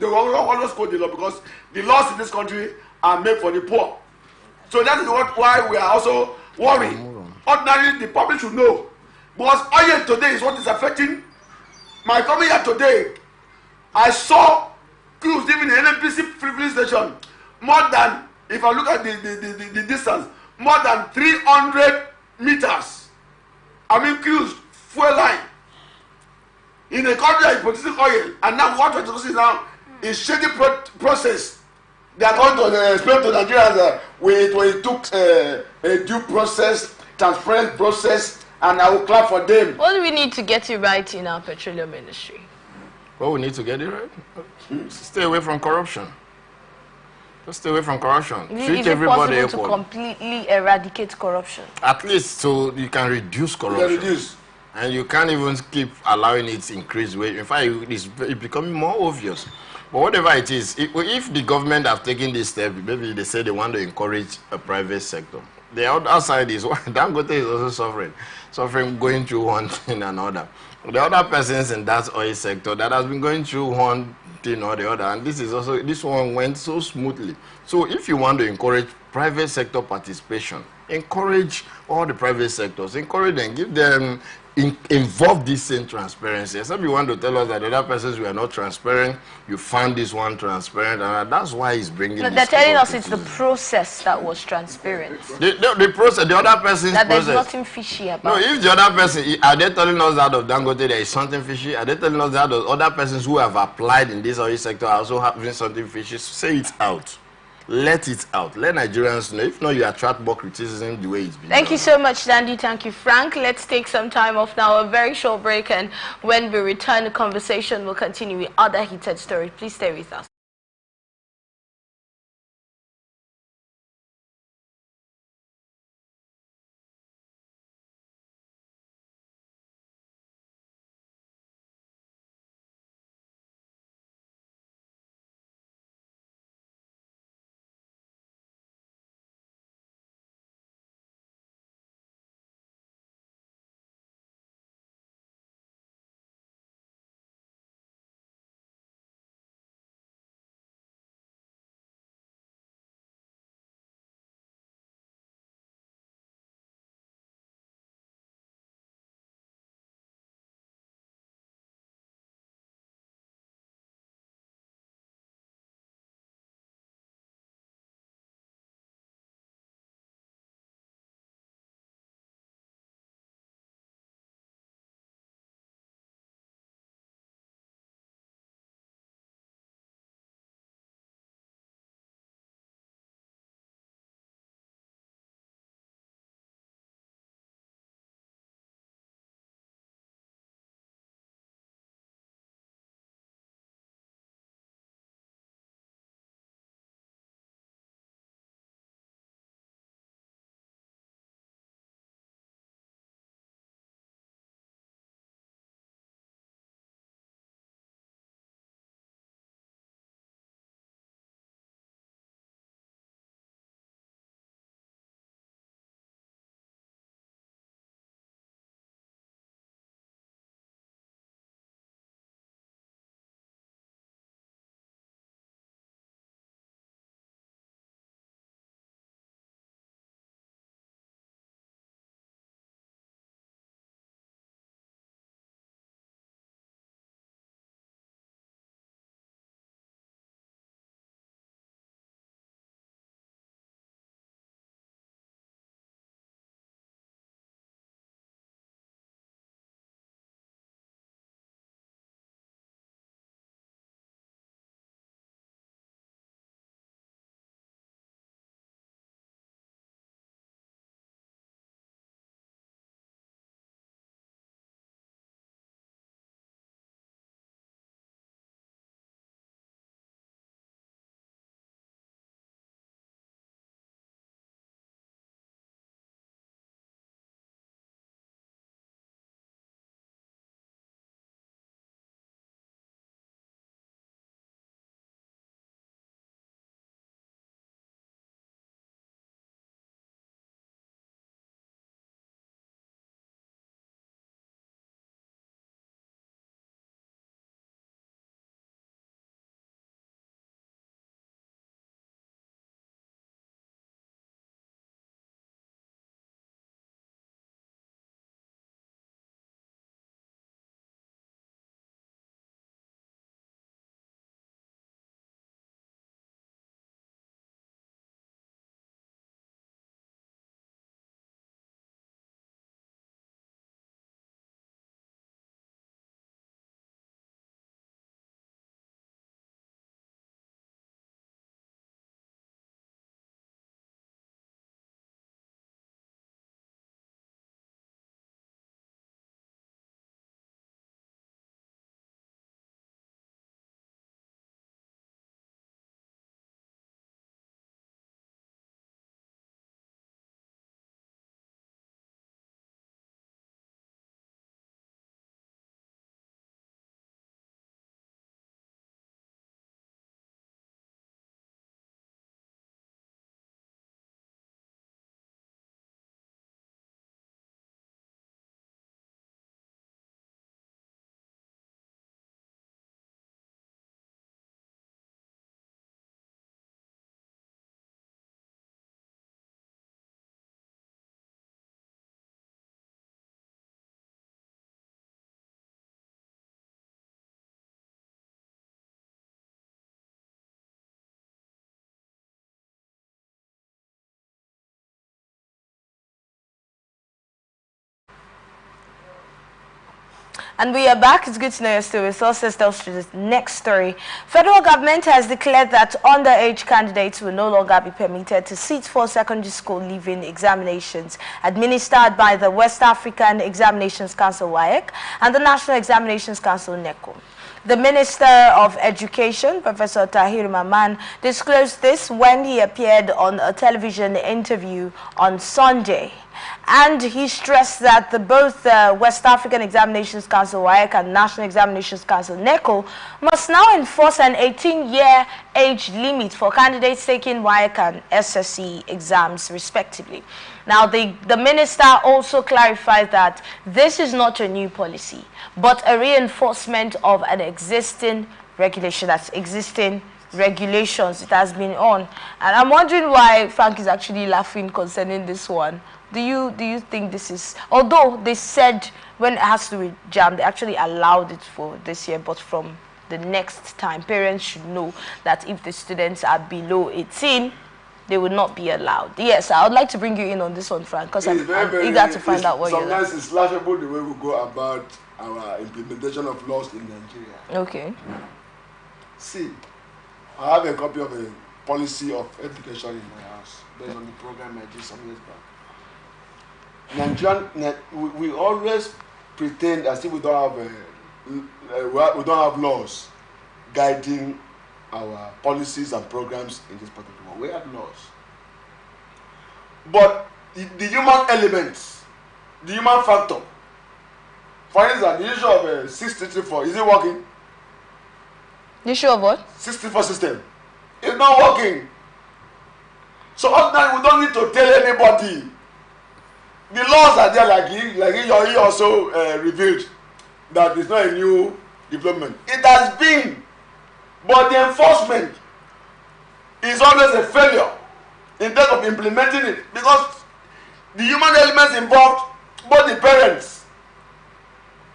they will always quote the law because the laws in this country are made for the poor. So that is why we are also worried. Ordinarily, the public should know. Because oil today is what is affecting my coming here today. I saw crews even in the NNPC filling station more than, if I look at the distance, more than 300 meters. I mean, crews, fuel line. In a country that is producing oil, and now what we're discussing now is shady process. They are going to explain to Nigerians that it took a due process, transparent process, and I will clap for them. What do we need to get it right in our petroleum industry? Well, we need to get it right. Stay away from corruption. Just stay away from corruption. Treat everybody equal. Is it possible to completely eradicate corruption? At least so you can reduce corruption. And you can't even keep allowing it to increase weight. In fact, it's becoming more obvious. But whatever it is, if the government have taken this step, maybe they say they want to encourage a private sector. The other side is, Dangote is also suffering, going through one thing and another. The other persons in that oil sector that has been going through one thing or the other, and this one went so smoothly. So if you want to encourage private sector participation, encourage all the private sectors, encourage them, give them, involve this in transparency. Some you want to tell us that the other persons were not transparent, you found this one transparent, and that's why he's bringing this. They're telling us it's the process that was transparent. The process, the other person's that there's process. nothing fishy about No, if the other person, are they telling us that of Dangote there is something fishy? Are they telling us that of other persons who have applied in this oil sector are also having something fishy? Say it out. Let it out. Let Nigerians know. If not, you attract more criticism the way it's been. Thank you so much, Dandy. Thank you, Frank. Let's take some time off now, a very short break, and when we return, the conversation will continue with other heated stories. Please stay with us. And we are back. It's good to know you're still with us. Let's delve to the next story. Federal government has declared that underage candidates will no longer be permitted to sit for secondary school leaving examinations administered by the West African Examinations Council (WAEC) and the National Examinations Council (NECO). The Minister of Education, Professor Tahir Maman, disclosed this when he appeared on a television interview on Sunday. And he stressed that both the West African Examinations Council (WAEC) and National Examinations Council (NECO) must now enforce an 18-year age limit for candidates taking WAEC and SSC exams, respectively. Now, the minister also clarified that this is not a new policy, but a reinforcement of an existing regulation, that's existing regulations it has been on. And I'm wondering why Frank is actually laughing concerning this one. Do you think this is, although they said when it has to do with JAM, they actually allowed it for this year, but from the next time, parents should know that if the students are below 18, they would not be allowed. Yes, I would like to bring you in on this one, Frank, because I'm eager to find out what you're like. Sometimes it's laughable the way we go about our implementation of laws in Nigeria. Okay. See, I have a copy of a policy of education in my house based on the program I did some years back. We always pretend as if we don't have laws guiding our policies and programs in this part of the world. We have laws, but the human elements, the human factor. For instance, the issue of 634, is it working? The issue of what? 64 system. It's not working. So ordinarily, we don't need to tell anybody. The laws are there, like he also revealed that it's not a new development. It has been, but the enforcement is always a failure in terms of implementing it, because the human elements involved, both the parents,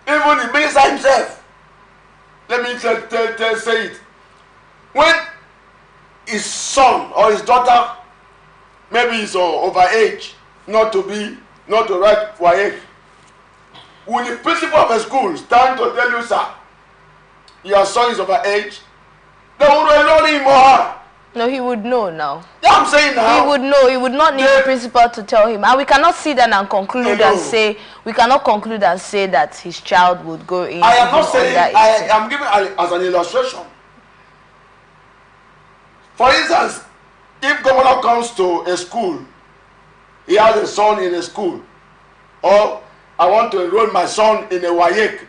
even the minister himself. Let me say it. When his son or his daughter maybe is over age not to write WAEC, will the principal of a school stand to tell you, sir, your son is over age? They would enroll him or her. No, he would know now. Yeah, I'm saying now. He would know. He would not need the principal to tell him. And we cannot see that and conclude and say, we cannot conclude and say that his child would go in. I am not saying, I am giving as an illustration. For instance, if governor comes to a school, he has a son in a school, or I want to enroll my son in a WAEC.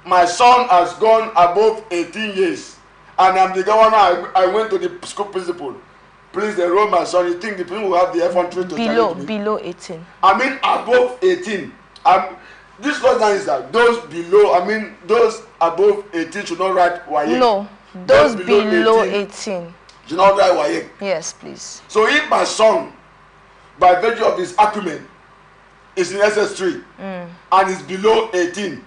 My son has gone above 18 years, and I'm the governor. I went to the school principal. Please enroll my son. You think the people will have the effrontery to challenge me? Below 18. I mean above 18. This question is that those above 18 should not write WAEC. No, those below 18 should not write WAEC. Yes, please. So if my son, by virtue of his acumen, is in SS3 and is below 18,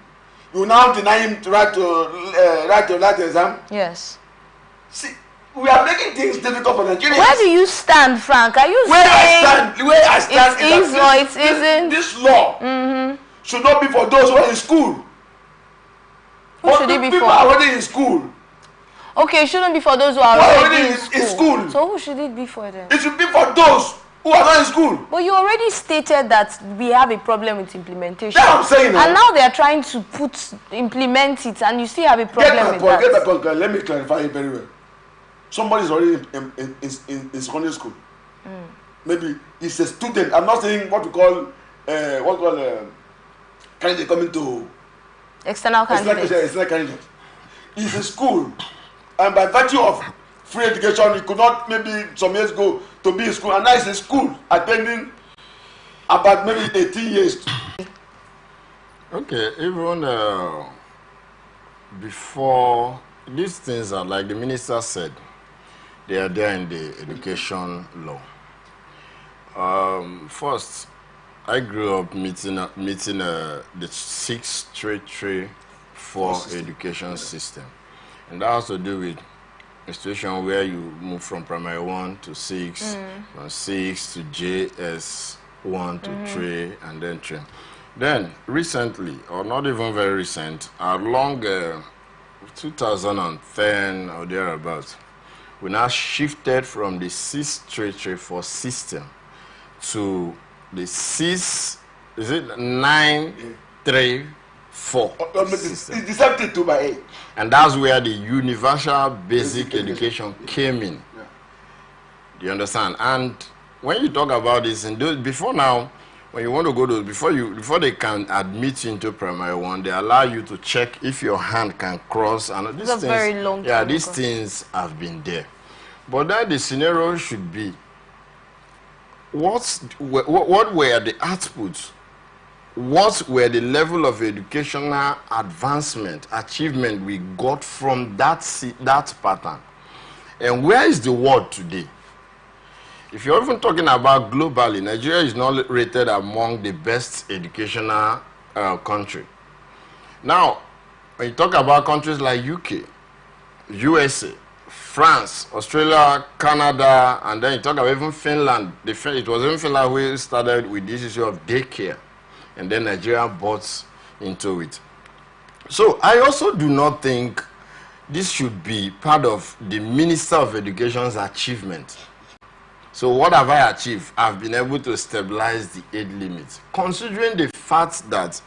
you now deny him to write the exam? Yes. See, we are making things difficult for Nigerians. Where do you stand, Frank? Are you where saying I stand it is or it isn't? This law should not be for those who are in school. Who should it be people for? are already in school. Okay, it shouldn't be for those who are already in school. So who should it be for then? It should be for those who are not in school. But you already stated that we have a problem with implementation. Yeah, I'm saying that. And now they are trying to implement it, and you still have a problem with that. Get my point. Let me clarify it very well. Somebody is already in secondary school. Maybe he's a student. I'm not saying what we call candidate coming to external candidate. External candidate. He's in school, and by virtue of free education, he could not maybe some years ago to be in school, and now he's in school attending about maybe 18 years. Okay, even before these things are, like the minister said, they are there in the education law. First, I grew up meeting the 6334 education system, and that has to do with a situation where you move from primary 1 to 6, from 6 to JS1 to 3, and then 3. Then, recently, or not even very recent, along 2010 or thereabouts, we now shifted from the 6334 system to the 934 system. It's the 2 by 8. And that's where the universal basic education came in. Yeah. Do you understand? And when you talk about this, and before now, when you want to go to, before they can admit you into primary one, they allow you to check if your hand can cross. And these things, very long time yeah, these ago. things have been there. But then the scenario should be, what were the outputs? What were the level of educational advancement, achievement we got from that pattern? And where is the world today? If you're even talking about globally, Nigeria is not rated among the best educational country. Now, when you talk about countries like UK, USA, France, Australia, Canada, and then you talk about even Finland. It was in Finland we started with this issue of daycare, and then Nigeria bought into it. So I also do not think this should be part of the Minister of Education's achievement. So what have I achieved? I've been able to stabilize the age limit. Considering the fact that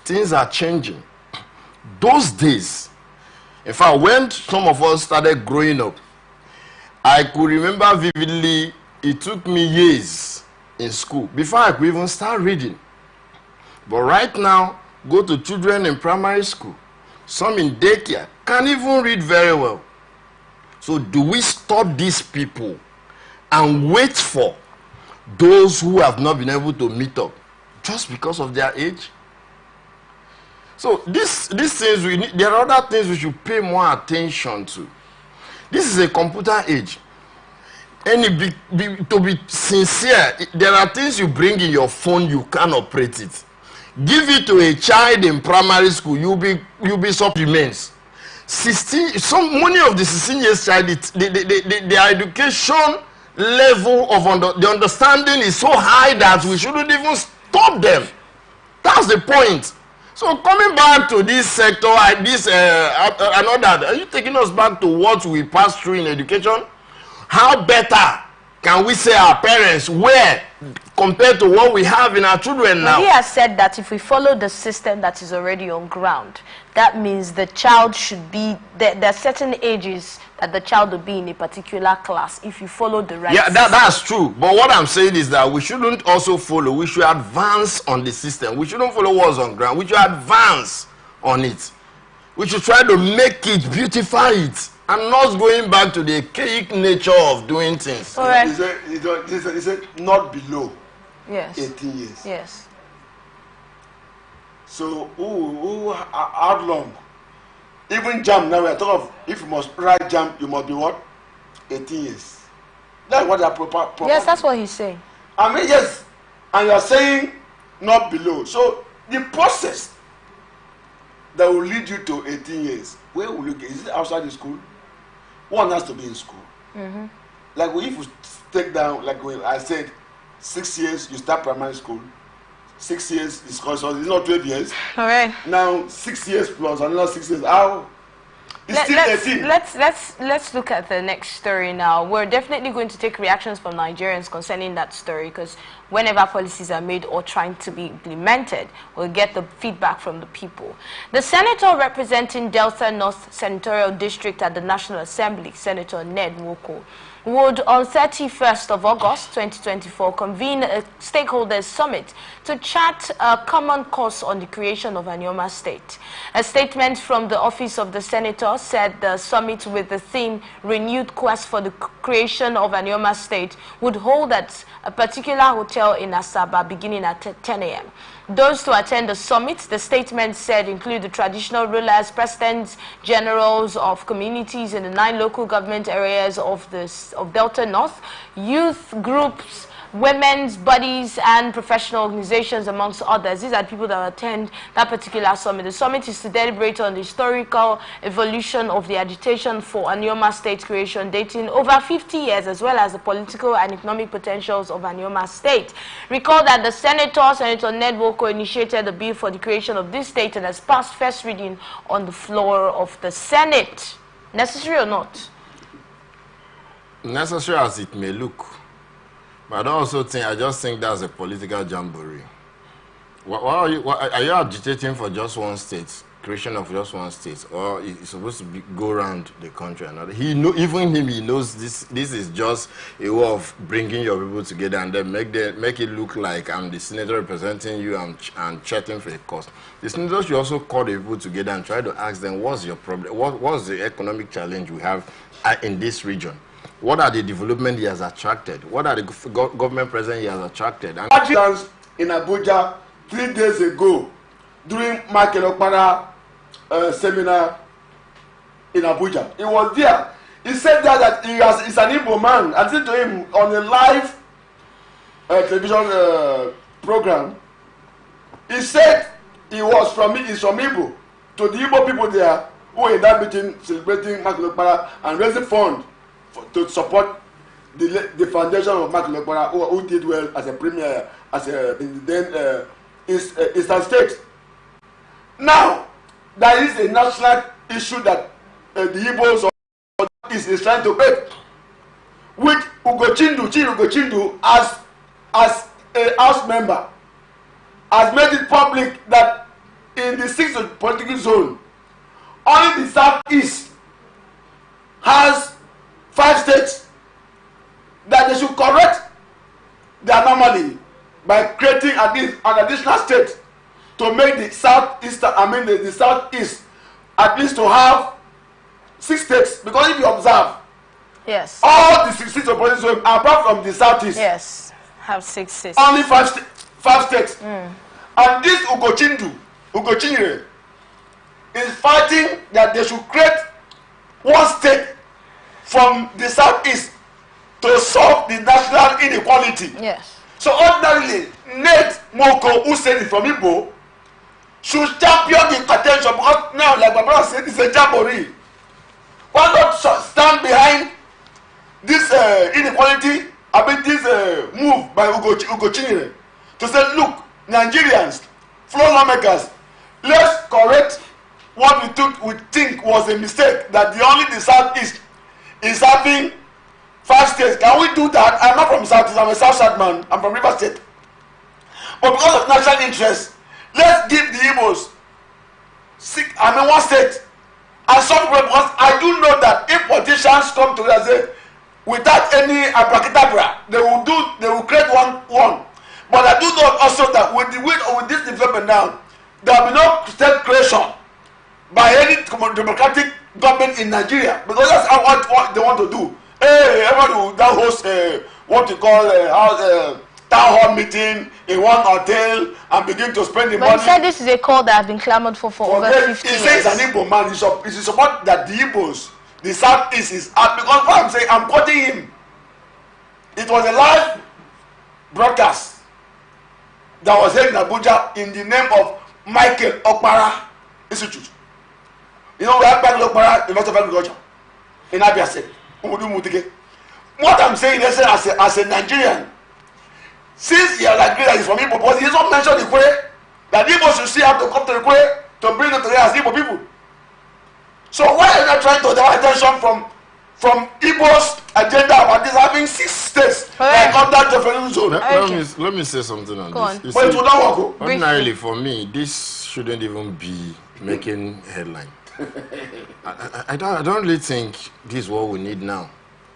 things are changing, those days, in fact, when some of us started growing up, I could remember vividly, it took me years in school before I could even start reading. But right now, go to children in primary school, some in daycare, can't even read very well. So do we stop these people and wait for those who have not been able to meet up just because of their age? So these things there are other things we should pay more attention to. This is a computer age. And to be sincere, there are things you bring in your phone, you can't operate it. Give it to a child in primary school, you'll be supplements. 16, many of the 16 years child, their education level of the understanding is so high that we shouldn't even stop them. That's the point. So coming back to this sector, I know that, are you taking us back to what we passed through in education? How better can we say our parents were compared to what we have in our children now? He has said that if we follow the system that is already on ground, that means the child should be, there are certain ages that the child will be in a particular class if you follow the right system. That's true. But what I'm saying is that we shouldn't also follow. We should advance on the system. We shouldn't follow what's on ground. We should advance on it. We should try to make it, beautify it, and not going back to the archaic nature of doing things. All right. He said not below 18 years. Yes. So, how long? Even jam, now we are talking of, if you must write jam, you must be what? 18 years. That's what they are proper. Yes, that's what he's saying. I mean, yes, and you are saying not below. So, the process that will lead you to 18 years, where will you get? Is it outside the school? One has to be in school. Mm-hmm. Like if you take down, like when I said, 6 years, you start primary school. 6 years is so it's not 12 years. All right. Now 6 years plus another 6 years. How? It's still 18. Let's look at the next story now. We're definitely going to take reactions from Nigerians concerning that story, because whenever policies are made or trying to be implemented, we'll get the feedback from the people. The senator representing Delta North Senatorial District at the National Assembly, Senator Ned Nwoko, would on 31st of August 2024 convene a stakeholders summit to chart a common course on the creation of Anioma State. A statement from the office of the senator said the summit, with the theme Renewed Quest for the Creation of Anioma State, would hold at a particular hotel in Asaba beginning at 10 a.m. Those to attend the summit, the statement said, include the traditional rulers, presidents, generals of communities in the 9 local government areas of Delta North, youth groups, women's bodies and professional organizations, amongst others. These are the people that attend that particular summit. The summit is to deliberate on the historical evolution of the agitation for Anioma state creation, dating over 50 years, as well as the political and economic potentials of Anioma state. Recall that the Senator Ned Woko, initiated the bill for the creation of this state and has passed first reading on the floor of the Senate. Necessary or not? Necessary as it may look. But I just think that's a political jamboree. Are you agitating for just one state, creation of just one state, or it's supposed to go around the country? Even he knows this is just a way of bringing your people together and then make it look like I'm the senator representing you and chatting for a cause. The senator should also call the people together and try to ask them, what's your problem? What's the economic challenge we have in this region? What are the development he has attracted? What are the government present he has attracted? And in Abuja 3 days ago, during Michael Okpara seminar in Abuja, he was there. He said that he's an Igbo man. I said to him on a live television program. He said he's from Igbo. To the Igbo people there who were in that meeting celebrating Michael Okpara and raising funds to support the foundation of Michael Okpara, who did well as a premier, then Eastern State. Now, there is a national issue that the Igbos is trying to make, which Ugo-Chindu, as a House member, has made it public that in the 6th political zone, only the Southeast has 5 states, that they should correct the anomaly by creating at least an additional state to make the the Southeast at least to have 6 states. Because if you observe, yes, all the 6 states of politics, apart from the Southeast, yes, have 6 states. Only 5 states. And this Ugo-Chinyere is fighting that they should create 1 state from the Southeast to solve the national inequality. Yes. So ordinarily, Ned Moko, who said it from Igbo, should champion the attention, because now, like my brother said, it's a jamboree. Why not stand behind this inequality, this move by Ugo-Chinyere to say, look, Nigerians, floor lawmakers, let's correct what we think was a mistake, that the Southeast is having 5 states. Can we do that? I'm not from Southeast, I'm a South man, I'm from River State. But because of national interest, let's give the Igbos 1 state. And some people, because I do know that if politicians come together and say, without any abracadabra, they will create one. But I do know also that with this development now, there will be no state creation by any democratic government in Nigeria, because that's what they want to do. Hey, everybody will now host what you call town hall meeting in one hotel and begin to spend the money. But you said this is a call that has been clamored for over 50 years. He says an Igbo man. He support that the Igbos, the Southeast is up, because what I'm saying, I'm quoting him. It was a live broadcast that was held in Abuja in the name of Michael Okpara Institute. You know, we have Michael Okpara University of Agriculture in Abia State. What I'm saying is, as a Nigerian, since he has agreed that he's from Igbo, but he has not mentioned the way that Igbo should see how to come to the way to bring them together as Igbo people. So why are you not trying to divert attention from Igbo's agenda about this having 6 states like under the federal zone? Let me say something on this. But it will not work. Ordinarily, for me, this shouldn't even be making headline. I don't really think this is what we need now.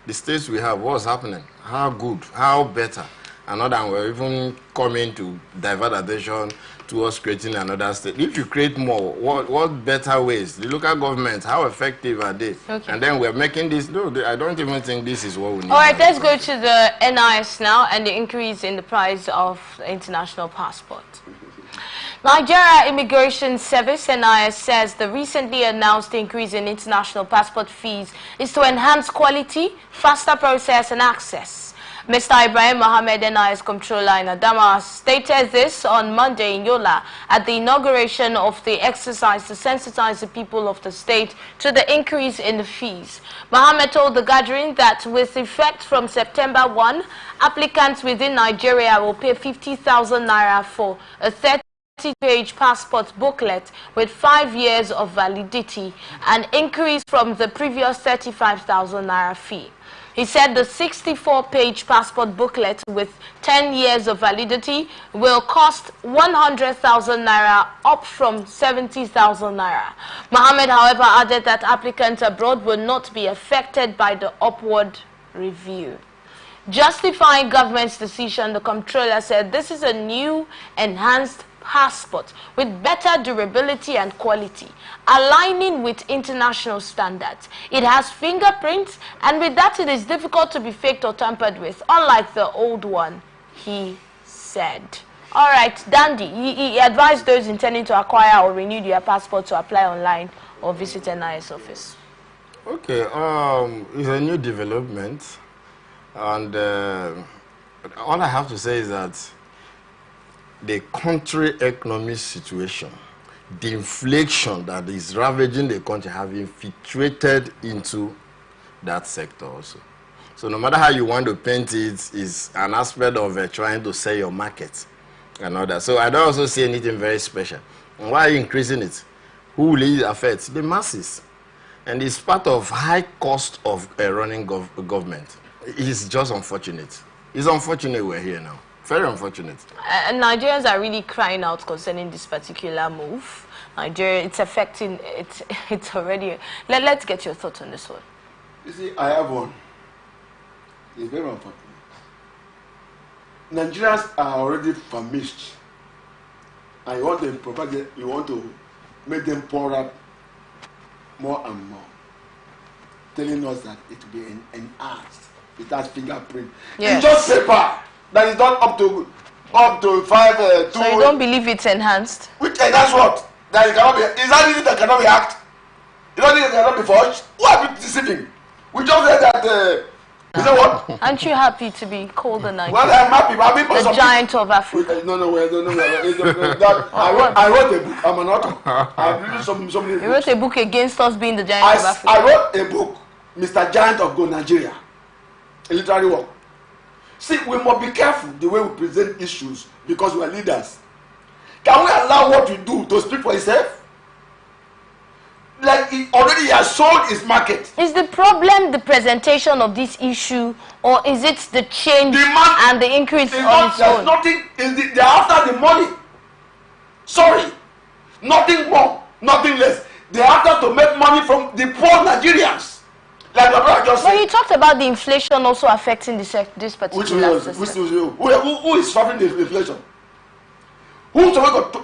The states we have, what's happening? How good? How better? Another, we're even coming to divert attention towards creating another state. If you create more, what better ways? The local governments, how effective are they? Okay. And then we're making this. No, I don't even think this is what we need. All right, let's go to the NIS now and the increase in the price of international passport. Nigeria Immigration Service, NIS, says the recently announced increase in international passport fees is to enhance quality, faster process and access. Mr. Ibrahim Mohammed, NIS Comptroller in Adama, stated this on Monday in Yola at the inauguration of the exercise to sensitize the people of the state to the increase in the fees. Mohammed told the gathering that with effect from September 1, applicants within Nigeria will pay 50,000 naira for a 30-page passport booklet with 5 years of validity, an increase from the previous 35,000 naira fee. He said the 64-page passport booklet with 10 years of validity will cost 100,000 naira, up from 70,000 naira. Mohammed, however, added that applicants abroad will not be affected by the upward review. Justifying government's decision, the comptroller said this is a new, enhanced passport with better durability and quality, aligning with international standards. It has fingerprints, and with that it is difficult to be faked or tampered with, unlike the old one, he said. All right, Dandy, he advised those intending to acquire or renew their passport to apply online or visit NIS office. Okay, it's a new development, and all I have to say is that the country economic situation, the inflation that is ravaging the country, have infiltrated into that sector also. So no matter how you want to paint it, is an aspect of trying to sell your market and all that. So I don't also see anything very special. And why are you increasing it? Who will it affect? The masses. And it's part of high cost of running government. It's just unfortunate. It's unfortunate we're here now. Very unfortunate. And Nigerians are really crying out concerning this particular move. Nigeria, it's affecting, it's already... Let's get your thoughts on this one. You see, I have one. It's very unfortunate. Nigerians are already famished. And you want them you want to make them pour up more and more, telling us that it will be enhanced with that fingerprint. Yes. It's just paper. That is not up to 5 2. So you don't believe it's enhanced? Which enhanced what? That it cannot be. Is that anything that cannot be hacked? You don't think it cannot be forged? Who are you deceiving? We just said that. You know what? Aren't you happy to be called a Nigerian? Well, I'm happy. I'm happy the giant of Africa. No. I wrote a book. I'm an author. I've written so many books. You wrote a book against us being the giant of Africa. I wrote a book, Mr. Giant of Go Nigeria, a literary work. See, we must be careful the way we present issues because we are leaders. Can we allow what we do to speak for itself? Like already he has sold his market. Is the problem the presentation of this issue, or is it the change and the increase on its own? Nothing. They're after the money. Sorry, nothing more, nothing less. They're after to make money from the poor Nigerians. Like my brother just said. Well, you talked about the inflation also affecting this particular system. Who is suffering the inflation? Who's supposed to